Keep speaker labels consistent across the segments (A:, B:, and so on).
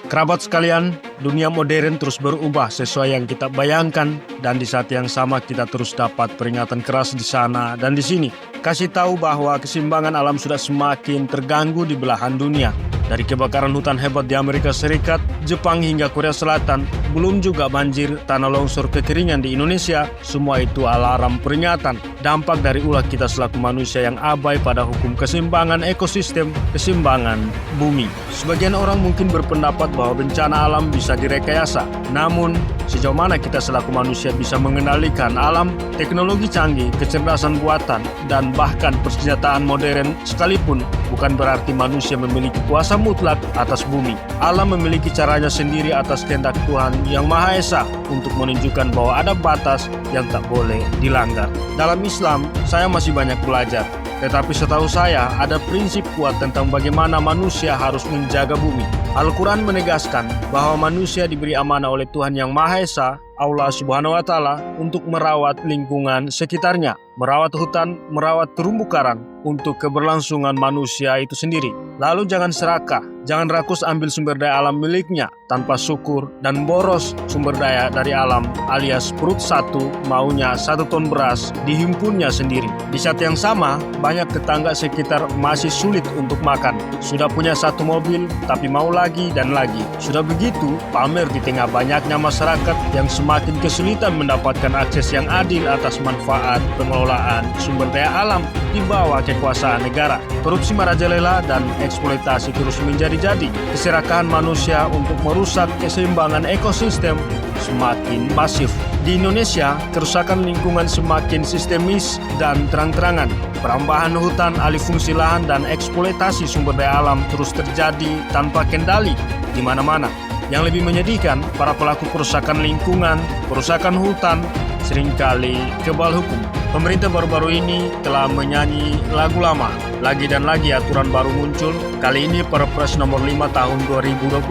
A: Kerabat sekalian, dunia modern terus berubah sesuai yang kita bayangkan, dan di saat yang sama kita terus dapat peringatan keras di sana dan di sini. Kasih tahu bahwa keseimbangan alam sudah semakin terganggu di belahan dunia. Dari kebakaran hutan hebat di Amerika Serikat, Jepang hingga Korea Selatan, belum juga banjir, tanah longsor, kekeringan di Indonesia, semua itu alarm peringatan. Dampak dari ulah kita selaku manusia yang abai pada hukum keseimbangan ekosistem, keseimbangan bumi. Sebagian orang mungkin berpendapat bahwa bencana alam bisa direkayasa. Namun, sejauh mana kita selaku manusia bisa mengendalikan alam, teknologi canggih, kecerdasan buatan, dan bahkan persenjataan modern sekalipun bukan berarti manusia memiliki kuasa mutlak atas bumi. Alam memiliki caranya sendiri atas kehendak Tuhan Yang Maha Esa untuk menunjukkan bahwa ada batas yang tak boleh dilanggar. Dalam Islam, saya masih banyak belajar. Tetapi setahu saya, ada prinsip kuat tentang bagaimana manusia harus menjaga bumi. Al-Quran menegaskan bahwa manusia diberi amanah oleh Tuhan Yang Maha Esa, Allah Subhanahu wa Ta'ala, untuk merawat lingkungan sekitarnya, merawat hutan, merawat terumbu karang, untuk keberlangsungan manusia itu sendiri. Lalu jangan serakah, jangan rakus ambil sumber daya alam miliknya tanpa syukur dan boros sumber daya dari alam, alias perut satu maunya 1 ton beras dihimpunnya sendiri. Di saat yang sama, banyak tetangga sekitar masih sulit untuk makan. Sudah punya 1 mobil, tapi mau lagi dan lagi. Sudah begitu, pamer di tengah banyaknya masyarakat yang semakin kesulitan mendapatkan akses yang adil atas manfaat pengelolaan sumber daya alam di bawah kekuasaan negara. Korupsi merajalela dan eksploitasi terus menjadi-jadi. Keserakahan manusia untuk merusak keseimbangan ekosistem semakin masif. Di Indonesia, kerusakan lingkungan semakin sistemis dan terang-terangan. Perambahan hutan, alih fungsi lahan, dan eksploitasi sumber daya alam terus terjadi tanpa kendali di mana-mana. Yang lebih menyedihkan, para pelaku kerusakan lingkungan, kerusakan hutan, seringkali kebal hukum. Pemerintah baru-baru ini telah menyanyi lagu lama. Lagi dan lagi aturan baru muncul. Kali ini Perpres nomor 5 tahun 2025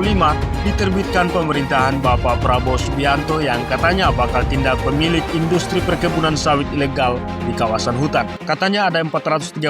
A: diterbitkan pemerintahan Bapak Prabowo Subianto yang katanya bakal tindak pemilik industri perkebunan sawit ilegal di kawasan hutan. Katanya ada 436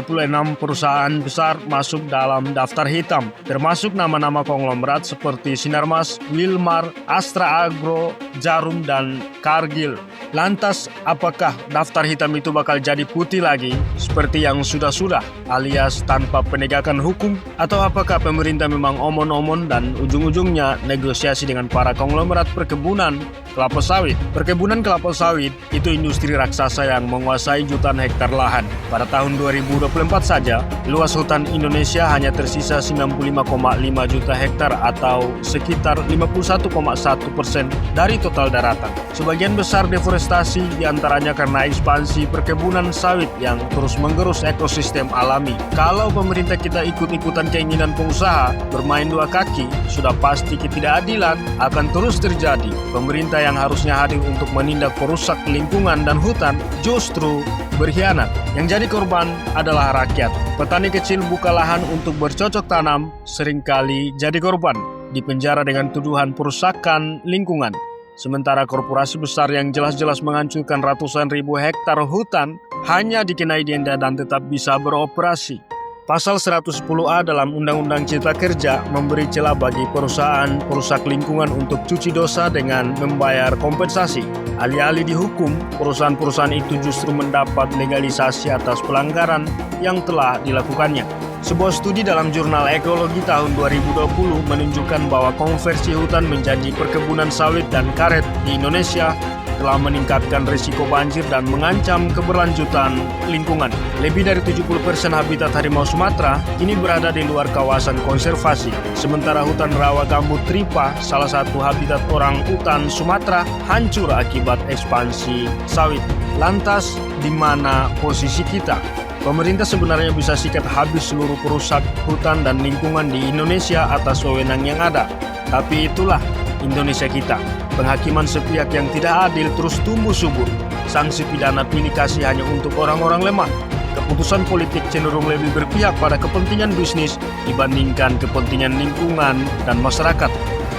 A: perusahaan besar masuk dalam daftar hitam, termasuk nama-nama konglomerat seperti Sinarmas, Wilmar, Astra Agro, Jarum, dan Cargill. Lantas, apakah daftar hitam itu bakal jadi putih lagi seperti yang sudah-sudah, alias tanpa penegakan hukum? Atau apakah pemerintah memang omon-omon dan ujung-ujungnya negosiasi dengan para konglomerat perkebunan kelapa sawit? Perkebunan kelapa sawit itu industri raksasa yang menguasai jutaan hektar lahan. Pada tahun 2024 saja, luas hutan Indonesia hanya tersisa 95,5 juta hektar atau sekitar 51,1% dari total daratan. Sebagian besar deforestasi diantaranya karena ekspansi perkebunan sawit yang terus menggerus ekosistem alami. Kalau pemerintah kita ikut-ikutan keinginan pengusaha bermain dua kaki, sudah pasti ketidakadilan akan terus terjadi. Pemerintah yang harusnya hadir untuk menindak perusak lingkungan dan hutan justru berkhianat. Yang jadi korban adalah rakyat. Petani kecil buka lahan untuk bercocok tanam seringkali jadi korban, dipenjara dengan tuduhan perusakan lingkungan. Sementara korporasi besar yang jelas-jelas menghancurkan ratusan ribu hektar hutan hanya dikenai denda dan tetap bisa beroperasi. Pasal 110A dalam Undang-Undang Cipta Kerja memberi celah bagi perusahaan perusak lingkungan untuk cuci dosa dengan membayar kompensasi. Alih-alih dihukum, perusahaan-perusahaan itu justru mendapat legalisasi atas pelanggaran yang telah dilakukannya. Sebuah studi dalam jurnal Ekologi tahun 2020 menunjukkan bahwa konversi hutan menjadi perkebunan sawit dan karet di Indonesia telah meningkatkan risiko banjir dan mengancam keberlanjutan lingkungan. Lebih dari 70% habitat harimau Sumatera kini berada di luar kawasan konservasi. Sementara hutan rawa gambut Tripa, salah satu habitat orang utan Sumatera, hancur akibat ekspansi sawit. Lantas, di mana posisi kita? Pemerintah sebenarnya bisa sikat habis seluruh perusak hutan dan lingkungan di Indonesia atas wewenang yang ada. Tapi itulah Indonesia kita. Penghakiman sepihak yang tidak adil terus tumbuh subur. Sanksi pidana pilih kasih hanya untuk orang-orang lemah. Keputusan politik cenderung lebih berpihak pada kepentingan bisnis dibandingkan kepentingan lingkungan dan masyarakat.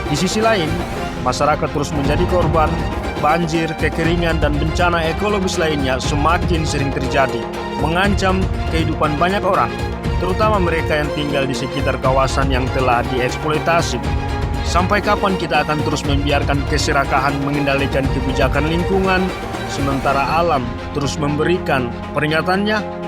A: Di sisi lain, masyarakat terus menjadi korban. Banjir, kekeringan, dan bencana ekologis lainnya semakin sering terjadi, mengancam kehidupan banyak orang, terutama mereka yang tinggal di sekitar kawasan yang telah dieksploitasi. Sampai kapan kita akan terus membiarkan keserakahan mengendalikan kebijakan lingkungan, sementara alam terus memberikan peringatannya?